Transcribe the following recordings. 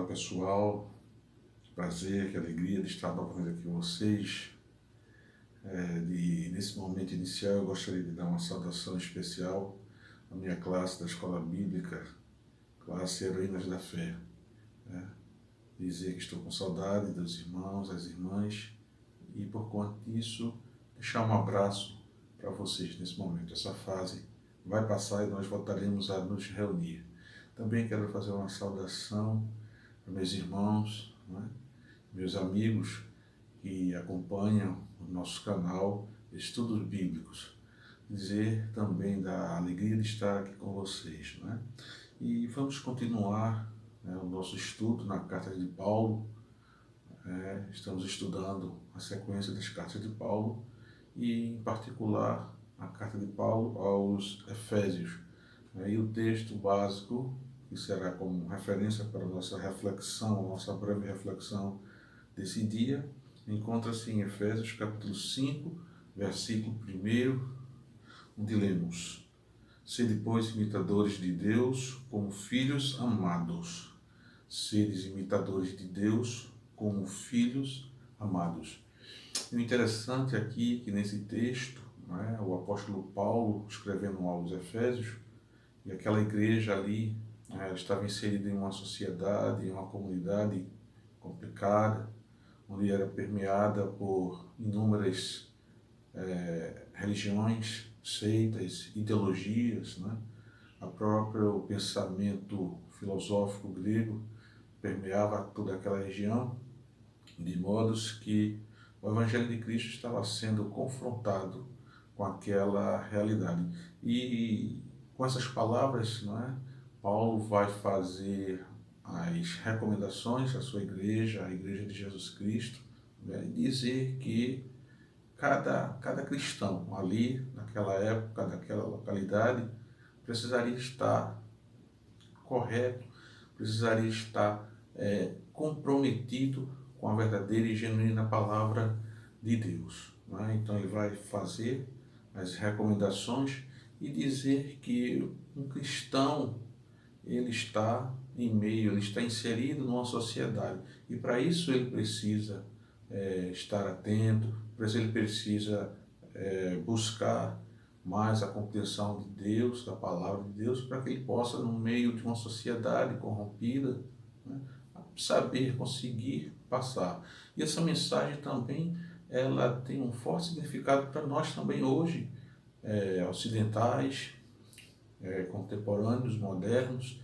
Olá pessoal, prazer, que alegria de estar novamente aqui com vocês. Nesse momento inicial eu gostaria de dar uma saudação especial à minha classe da Escola Bíblica, classe Heroínas da Fé. Dizer que estou com saudade dos irmãos, das irmãs e por conta disso deixar um abraço para vocês nesse momento. Essa fase vai passar e nós voltaremos a nos reunir. Também quero fazer uma saudação para meus irmãos, meus amigos que acompanham o nosso canal Estudos Bíblicos. Dizer também da alegria de estar aqui com vocês. E vamos continuar o nosso estudo na Carta de Paulo. Estamos estudando a sequência das Cartas de Paulo e, em particular, a Carta de Paulo aos Efésios. E o texto básico, que será como referência para a nossa reflexão, a nossa breve reflexão desse dia, encontra-se em Efésios capítulo 5, versículo 1, onde lemos: Sede, pois, imitadores de Deus como filhos amados. Sedes imitadores de Deus como filhos amados. E o interessante aqui é que nesse texto, o apóstolo Paulo escrevendo aos Efésios, e aquela igreja ali estava inserida em uma sociedade, em uma comunidade complicada, onde era permeada por inúmeras religiões, seitas, ideologias, O próprio pensamento filosófico grego permeava toda aquela região, de modos que o Evangelho de Cristo estava sendo confrontado com aquela realidade. E com essas palavras, Paulo vai fazer as recomendações à sua igreja, à Igreja de Jesus Cristo, e dizer que cada cristão ali, naquela época, naquela localidade, precisaria estar correto, precisaria estar comprometido com a verdadeira e genuína palavra de Deus. Então ele vai fazer as recomendações e dizer que um cristão ele está em meio, ele está inserido numa sociedade e para isso ele precisa estar atento, para isso ele precisa buscar mais a compreensão de Deus, da palavra de Deus, para que ele possa, no meio de uma sociedade corrompida, saber, conseguir passar. E essa mensagem também, ela tem um forte significado para nós também hoje, ocidentais, contemporâneos, modernos,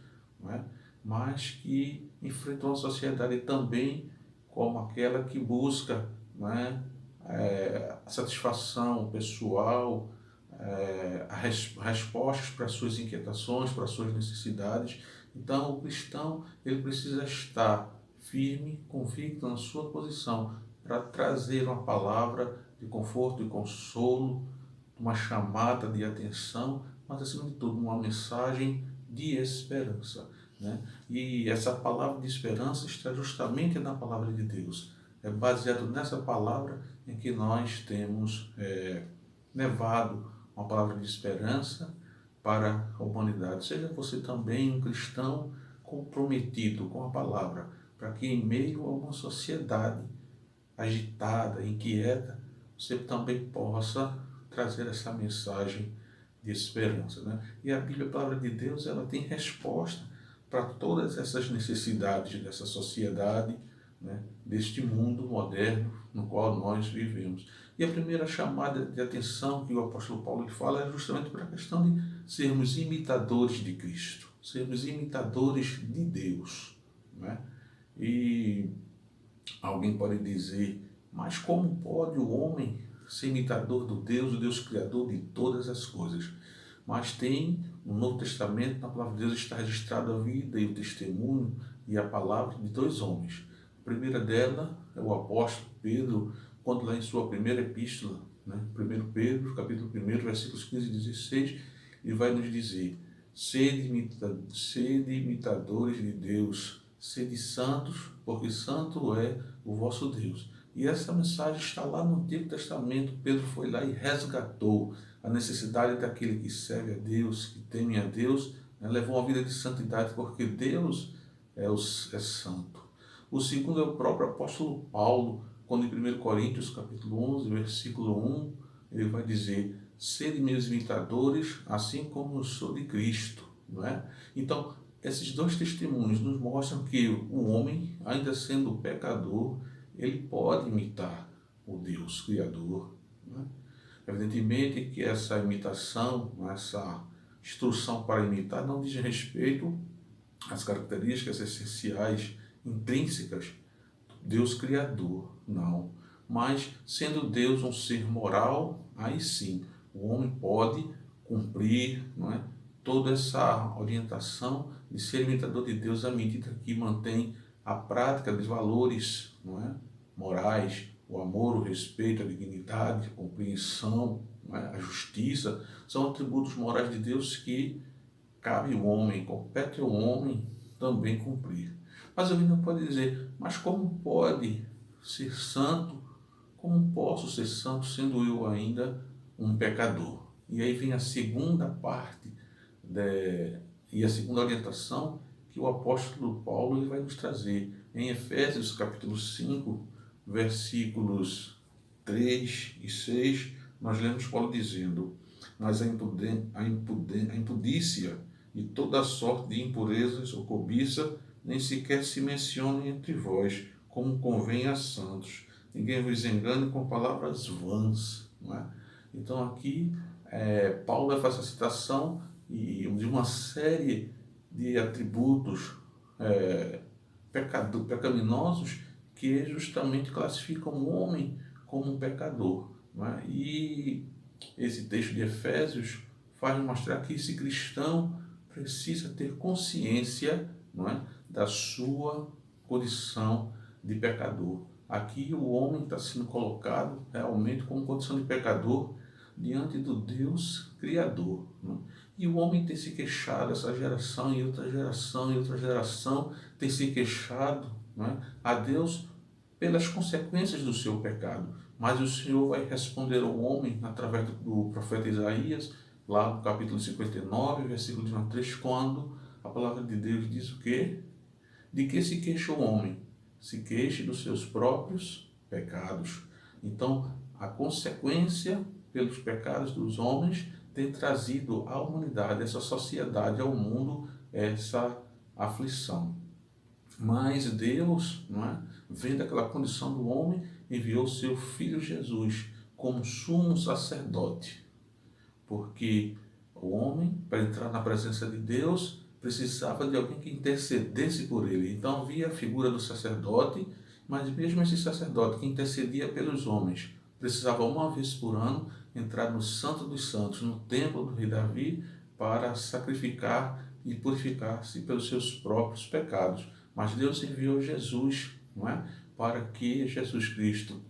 mas que enfrentam uma sociedade também como aquela que busca a satisfação pessoal, respostas para as suas inquietações, para as suas necessidades. Então, o cristão ele precisa estar firme, convicto na sua posição para trazer uma palavra de conforto e consolo, uma chamada de atenção, mas, acima de tudo, uma mensagem de esperança. E essa palavra de esperança está justamente na palavra de Deus. É baseado nessa palavra em que nós temos levado uma palavra de esperança para a humanidade. Seja você também um cristão comprometido com a palavra, para que em meio a uma sociedade agitada, inquieta, você também possa trazer essa mensagem de esperança. E a Bíblia, a palavra de Deus, ela tem resposta para todas essas necessidades dessa sociedade, deste mundo moderno no qual nós vivemos. E a primeira chamada de atenção que o apóstolo Paulo fala é justamente para a questão de sermos imitadores de Cristo, sermos imitadores de Deus. E alguém pode dizer, mas como pode o homem ser imitador do Deus Criador de todas as coisas? Mas tem no Novo Testamento, na palavra de Deus, está registrado a vida e o testemunho e a palavra de dois homens. A primeira dela é o apóstolo Pedro, quando lá em sua primeira epístola, 1 Pedro, capítulo 1, versículos 15 e 16, ele vai nos dizer: sede imitadores de Deus, sede santos, porque santo é o vosso Deus. E essa mensagem está lá no Antigo Testamento. Pedro foi lá e resgatou a necessidade daquele que serve a Deus, que teme a Deus, levou uma vida de santidade, porque Deus é santo. O segundo é o próprio apóstolo Paulo, quando em 1 Coríntios capítulo 11, versículo 1, ele vai dizer: sede meus imitadores, assim como eu sou de Cristo. Não é? Então, esses dois testemunhos nos mostram que o homem, ainda sendo pecador, ele pode imitar o Deus Criador. Não é? Evidentemente que essa imitação, essa instrução para imitar, não diz respeito às características essenciais, intrínsecas do Deus Criador, não. Mas, sendo Deus um ser moral, aí sim, o homem pode cumprir, não é, toda essa orientação de ser imitador de Deus à medida que mantém a prática dos valores, não é, morais, o amor, o respeito, a dignidade, a compreensão, não é, a justiça, são atributos morais de Deus que cabe ao homem, compete ao homem também cumprir. Mas alguém não pode dizer: mas como pode ser santo? Como posso ser santo sendo eu ainda um pecador? E aí vem a segunda parte e a segunda orientação que o apóstolo Paulo ele vai nos trazer. Em Efésios capítulo 5, versículos 3 e 6, nós lemos Paulo dizendo: mas a impudícia e toda sorte de impurezas ou cobiça nem sequer se mencionem entre vós, como convém a santos. Ninguém vos engane com palavras vãs. Não é? Então aqui Paulo vai fazer a citação de uma série de atributos pecaminosos que justamente classificam o homem como um pecador. Não é? E esse texto de Efésios faz mostrar que esse cristão precisa ter consciência, não é, da sua condição de pecador. Aqui o homem está sendo colocado realmente como condição de pecador diante do Deus Criador. Não é? E o homem tem se queixado, essa geração e outra geração e outra geração tem se queixado, não é, a Deus pelas consequências do seu pecado. Mas o Senhor vai responder ao homem através do profeta Isaías, lá no capítulo 59, versículo de 1 a 3, quando a palavra de Deus diz o quê? De que se queixa o homem? Se queixe dos seus próprios pecados. Então, a consequência pelos pecados dos homens tem trazido à humanidade, essa sociedade, ao mundo, essa aflição. Mas Deus, não é, vendo aquela condição do homem, enviou seu Filho Jesus como sumo sacerdote. Porque o homem, para entrar na presença de Deus, precisava de alguém que intercedesse por ele. Então havia a figura do sacerdote, mas mesmo esse sacerdote que intercedia pelos homens, precisava uma vez por ano entrar no Santo dos Santos, no templo do rei Davi, para sacrificar e purificar-se pelos seus próprios pecados. Mas Deus enviou Jesus, não é? Para que Jesus Cristo,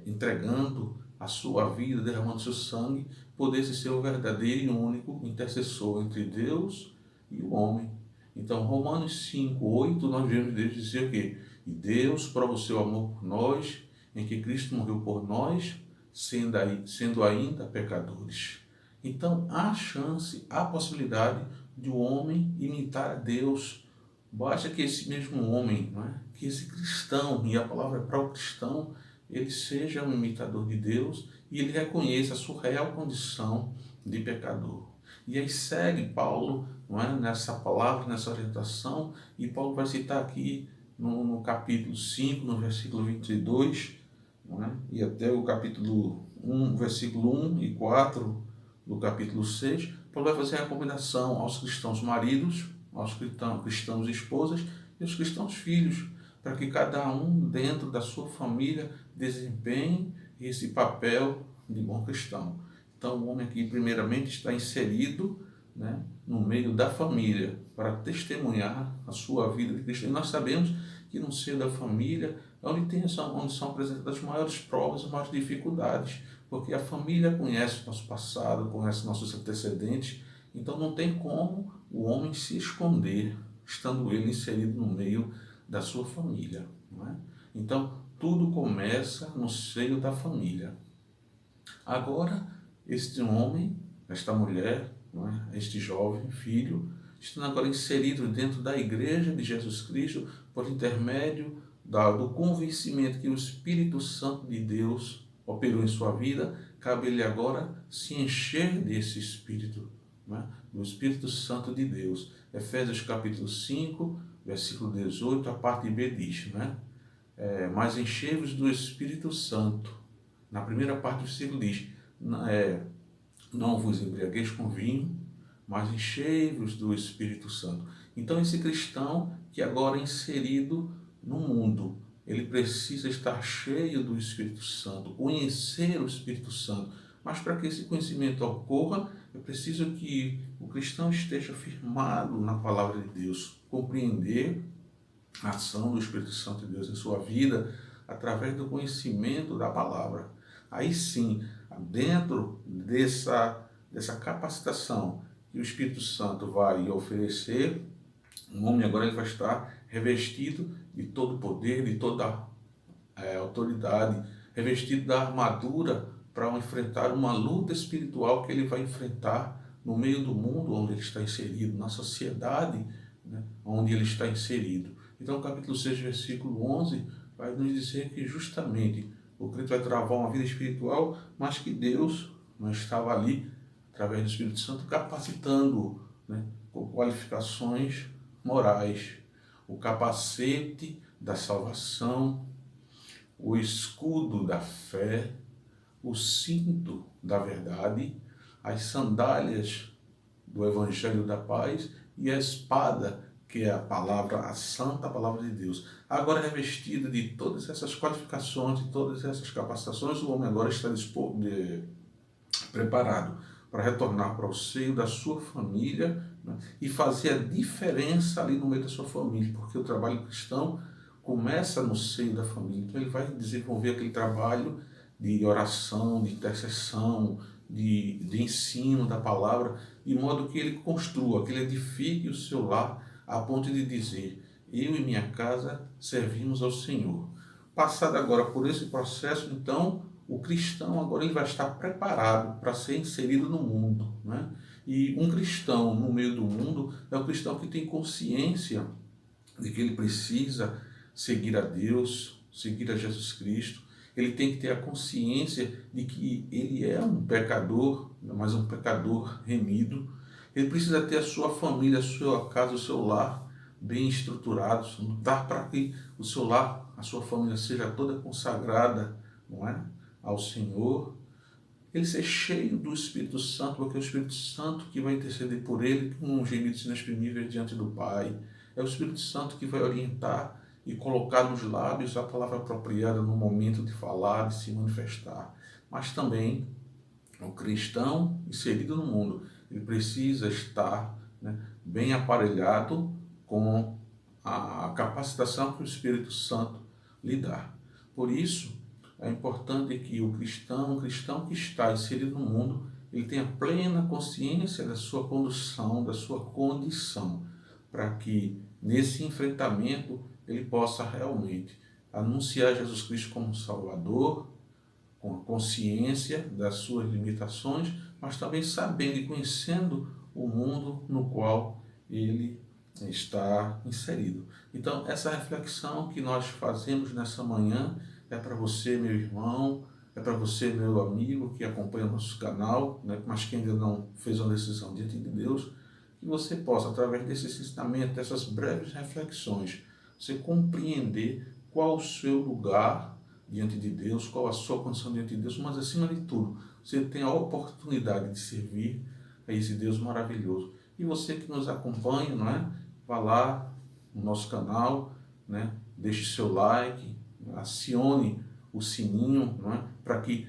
entregando a sua vida, derramando seu sangue, pudesse ser o verdadeiro e único intercessor entre Deus e o homem. Então, Romanos 5:8, nós vemos Deus dizer o quê? E Deus prova o seu amor por nós, em que Cristo morreu por nós, sendo ainda pecadores. Então, há chance, há possibilidade de o homem imitar a Deus. Basta que esse mesmo homem, não é? Que esse cristão, e a palavra é para o cristão, ele seja um imitador de Deus e ele reconheça a sua real condição de pecador. E aí segue Paulo, não é? Nessa palavra, nessa orientação, e Paulo vai citar aqui no capítulo 5, no versículo 22, não é? E até o capítulo 1, versículo 1 e 4 do capítulo 6, Paulo vai fazer a recomendação aos cristãos maridos, aos cristãos esposas e aos cristãos filhos, para que cada um dentro da sua família desempenhe esse papel de bom cristão. Então o homem aqui primeiramente está inserido, né, no meio da família para testemunhar a sua vida de cristão. E nós sabemos que no seio da família é onde são apresentadas as maiores provas, as maiores dificuldades, porque a família conhece o nosso passado, conhece nossos antecedentes, então não tem como o homem se esconder, estando ele inserido no meio da sua família. Não é? Então, tudo começa no seio da família. Agora, este homem, esta mulher, não é? Este jovem filho, estando agora inserido dentro da Igreja de Jesus Cristo, por intermédio do convencimento que o Espírito Santo de Deus operou em sua vida, cabe ele agora se encher desse Espírito, né? Do Espírito Santo de Deus. Efésios capítulo 5, versículo 18, a parte B diz, né? Mas enchei-vos do Espírito Santo. Na primeira parte do versículo diz, não vos embriagueis com vinho, mas enchei-vos do Espírito Santo. Então esse cristão que agora é inserido no mundo, ele precisa estar cheio do Espírito Santo, conhecer o Espírito Santo. Mas para que esse conhecimento ocorra, é preciso que o cristão esteja firmado na palavra de Deus, compreender a ação do Espírito Santo de Deus em sua vida através do conhecimento da palavra. Aí sim, dentro dessa capacitação que o Espírito Santo vai oferecer, o homem agora ele vai estar revestido de todo o poder, de toda autoridade, revestido da armadura para enfrentar uma luta espiritual que ele vai enfrentar no meio do mundo onde ele está inserido, na sociedade, né, onde ele está inserido. Então, capítulo 6, versículo 11, vai nos dizer que justamente o crente vai travar uma vida espiritual, mas que Deus não estava ali, através do Espírito Santo, capacitando, né, com qualificações morais, o capacete da salvação, o escudo da fé, o cinto da verdade, as sandálias do Evangelho da paz e a espada, que é a palavra, a santa palavra de Deus. Agora revestido de todas essas qualificações, de todas essas capacitações, o homem agora está preparado para retornar para o seio da sua família, né, e fazer a diferença ali no meio da sua família, porque o trabalho cristão começa no seio da família. Então ele vai desenvolver aquele trabalho de oração, de intercessão, de ensino da palavra, de modo que ele construa, que ele edifique o seu lar a ponto de dizer, eu e minha casa servimos ao Senhor. Passado agora por esse processo, então, o cristão agora ele vai estar preparado para ser inserido no mundo, né? E um cristão no meio do mundo é um cristão que tem consciência de que ele precisa seguir a Deus, seguir a Jesus Cristo. Ele tem que ter a consciência de que ele é um pecador, mas um pecador remido. Ele precisa ter a sua família, a sua casa, o seu lar bem estruturados, lutar para que o seu lar, a sua família seja toda consagrada, não é, ao Senhor. Ele ser cheio do Espírito Santo, porque é o Espírito Santo que vai interceder por ele com gemidos inexprimíveis diante do Pai. É o Espírito Santo que vai orientar e colocar nos lábios a palavra apropriada no momento de falar, de se manifestar. Mas também o cristão inserido no mundo, ele precisa estar, né, bem aparelhado com a capacitação que o Espírito Santo lhe dá. Por isso, é importante que o cristão que está inserido no mundo, ele tenha plena consciência da sua condução, da sua condição, para que nesse enfrentamento ele possa realmente anunciar Jesus Cristo como Salvador, com a consciência das suas limitações, mas também sabendo e conhecendo o mundo no qual ele está inserido. Então, essa reflexão que nós fazemos nessa manhã é para você, meu irmão, é para você, meu amigo, que acompanha o nosso canal, né, mas que ainda não fez uma decisão diante de Deus, que você possa, através desse ensinamento, dessas breves reflexões, você compreender qual o seu lugar diante de Deus, qual a sua condição diante de Deus, mas acima de tudo, você tem a oportunidade de servir a esse Deus maravilhoso. E você que nos acompanha, não é? Vá lá no nosso canal, né? Deixe seu like, acione o sininho, não é? Para que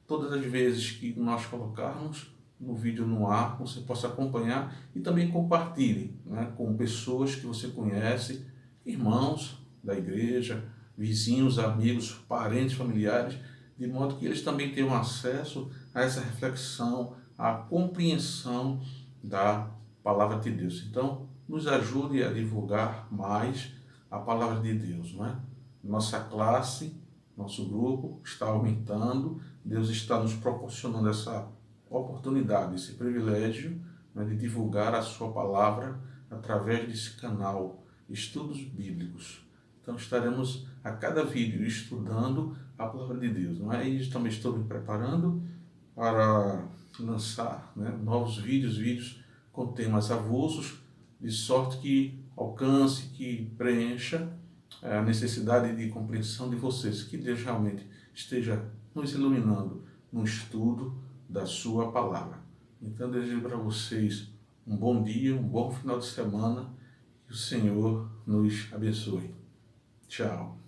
todas as vezes que nós colocarmos no vídeo no ar, você possa acompanhar e também compartilhe, né, com pessoas que você conhece, irmãos da igreja, vizinhos, amigos, parentes, familiares, de modo que eles também tenham acesso a essa reflexão, à compreensão da palavra de Deus. Então, nos ajude a divulgar mais a palavra de Deus, não é? Nossa classe, nosso grupo está aumentando, Deus está nos proporcionando essa oportunidade, esse privilégio, né, de divulgar a sua palavra através desse canal Estudos Bíblicos. Então estaremos a cada vídeo estudando a palavra de Deus, não é? E também estou me preparando para lançar, né, novos vídeos com temas avulsos, de sorte que alcance, que preencha a necessidade de compreensão de vocês, que Deus realmente esteja nos iluminando no estudo da sua palavra. Então, desejo para vocês um bom dia, um bom final de semana, que o Senhor nos abençoe. Tchau.